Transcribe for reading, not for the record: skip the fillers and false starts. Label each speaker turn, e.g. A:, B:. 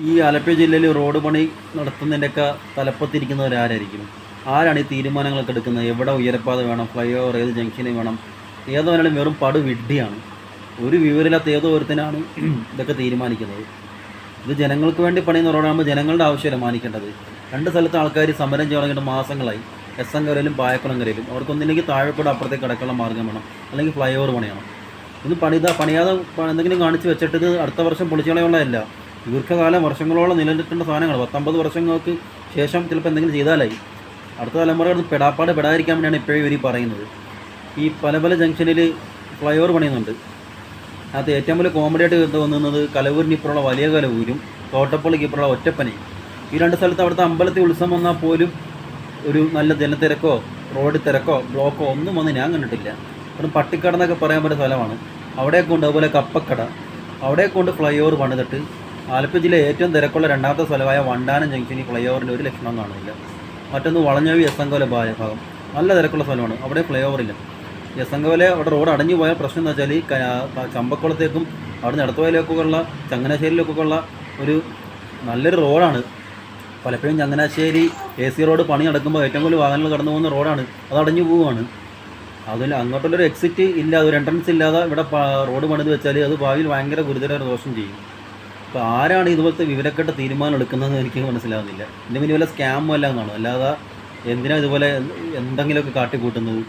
A: ഈ ആലപ്പുഴ ജില്ലയിൽ റോഡ് പണി നടത്തുന്നതിൻ്റെയൊക്കെ തലപ്പത്തിരിക്കുന്നവരാരായിരിക്കും? ആരാണ് ഈ തീരുമാനങ്ങളൊക്കെ എടുക്കുന്നത്? എവിടെ ഉയരപ്പാത വേണം, ഫ്ലൈ ഓവർ ഏത് ജംഗ്ഷനിൽ വേണം? ഏതോനാലും വെറും വിഡ്ഢിയാണ്. ഒരു വിവരമില്ലാത്ത ഏതോ ഒരുത്തനാണ് ഇതൊക്കെ തീരുമാനിക്കുന്നത്. ഇത് ജനങ്ങൾക്ക് വേണ്ടി പണിയുന്ന റോഡാകുമ്പോൾ ജനങ്ങളുടെ ആവശ്യമല്ല മാനിക്കേണ്ടത്. രണ്ട് സ്ഥലത്ത് ആൾക്കാർ സമരം ചെയ്യാൻ തുടങ്ങിയിട്ട് മാസങ്ങളായി. എസ്.എൻ. കരയിലും പായക്കുളങ്കരയിലും അവർക്കൊന്നില്ലെങ്കിൽ താഴെക്കൂടെ അപ്പുറത്തേക്ക് കിടക്കാനുള്ള മാർഗ്ഗം വേണം, അല്ലെങ്കിൽ ഫ്ലൈ ഓവർ പണിയണം. ഇത് പണിയാതെ എന്തെങ്കിലും കാണിച്ച് വെച്ചിട്ട് ഇത് അടുത്ത വർഷം പൊളിച്ചുകളയുള്ളതല്ല. ദീർഘകാലം വർഷങ്ങളോളം നിലനിൽക്കേണ്ട സാധനങ്ങൾ 10-50 വർഷങ്ങൾക്ക് ശേഷം ചിലപ്പോൾ എന്തെങ്കിലും ചെയ്താലായി. അടുത്ത തലമുറ പെടാതിരിക്കാൻ വേണ്ടിയാണ് ഇപ്പോഴും ഇവർ പറയുന്നത്. ഈ പല ജംഗ്ഷനിൽ ഫ്ലൈ ഓവർ പണിയുന്നുണ്ട്. അത് ഏറ്റവും വലിയ കോമഡി ആയിട്ട് തോന്നുന്നത് കലവൂരിനിപ്പുറമുള്ള വലിയ കലവൂരും തോട്ടപ്പള്ളിക്ക് ഇപ്പുറമുള്ള ഒറ്റപ്പനയും. ഈ രണ്ട് സ്ഥലത്ത് അവിടുത്തെ അമ്പലത്തിൽ ഉത്സവം വന്നാൽ പോലും ഒരു നല്ല ജനത്തിരക്കോ റോഡ് തിരക്കോ ബ്ലോക്കോ ഒന്നും വന്ന് ഞാൻ കണ്ടിട്ടില്ല. കാരണം പട്ടിക്കട എന്നൊക്കെ പറയാൻ പറ്റിയ സ്ഥലമാണ്. അവിടെയൊക്കെ ഉണ്ട്. അതുപോലെ കപ്പക്കട അവിടെയൊക്കെ കൊണ്ട് ഫ്ലൈ ഓവർ പണിതിട്ട് ആലപ്പുഴ ജില്ലയിൽ ഏറ്റവും തിരക്കുള്ള രണ്ടാമത്തെ സ്ഥലമായ വണ്ടാനം ജംഗ്ഷനിൽ ഫ്ലൈ ഓവറിൻ്റെ ഒരു ലക്ഷണം കാണുന്നില്ല. മറ്റൊന്ന് വളഞ്ഞവി എസ്.എൻ. കവല ഭാഗം നല്ല തിരക്കുള്ള സ്ഥലമാണ്. അവിടെ ഫ്ലൈ ഓവറില്ല. എസ്.എൻ. കവല അവിടെ റോഡ് അടഞ്ഞു പോയ പ്രശ്നം എന്ന് വെച്ചാൽ ചമ്പക്കുളത്തേക്കും അവിടെ നിന്ന് എടത്തുവയിലേക്കൊക്കെയുള്ള ചങ്ങനാശ്ശേരിയിലേക്കൊക്കെയുള്ള ഒരു നല്ലൊരു റോഡാണ്. പലപ്പോഴും ചങ്ങനാശ്ശേരി AC റോഡ് പണി നടക്കുമ്പോൾ ഏറ്റവും കൂടുതൽ വാഹനങ്ങൾ കടന്നു പോകുന്ന റോഡാണ്. അത് അടഞ്ഞു പോവുകയാണ്. അതിൽ അങ്ങോട്ടുള്ളൊരു എക്സിറ്റ് ഇല്ല, ഒരു എൻട്രൻസ് ഇല്ലാതെ ഇവിടെ റോഡ് പണിത് വെച്ചാൽ അത് ഭാവിയിൽ ഭയങ്കര ഗുരുതര ദോഷം ചെയ്യും. അപ്പോൾ ആരാണ് ഇതുപോലത്തെ വിവരക്കെട്ട തീരുമാനം എടുക്കുന്നതെന്ന് എനിക്ക് മനസ്സിലാകുന്നില്ല. ഇതിന് വലിയ സ്കാമും അല്ല എന്നാണ്. അല്ലാതെ എന്തിനാ ഇതുപോലെ എന്തെങ്കിലുമൊക്കെ കാട്ടിക്കൂട്ടുന്നത്?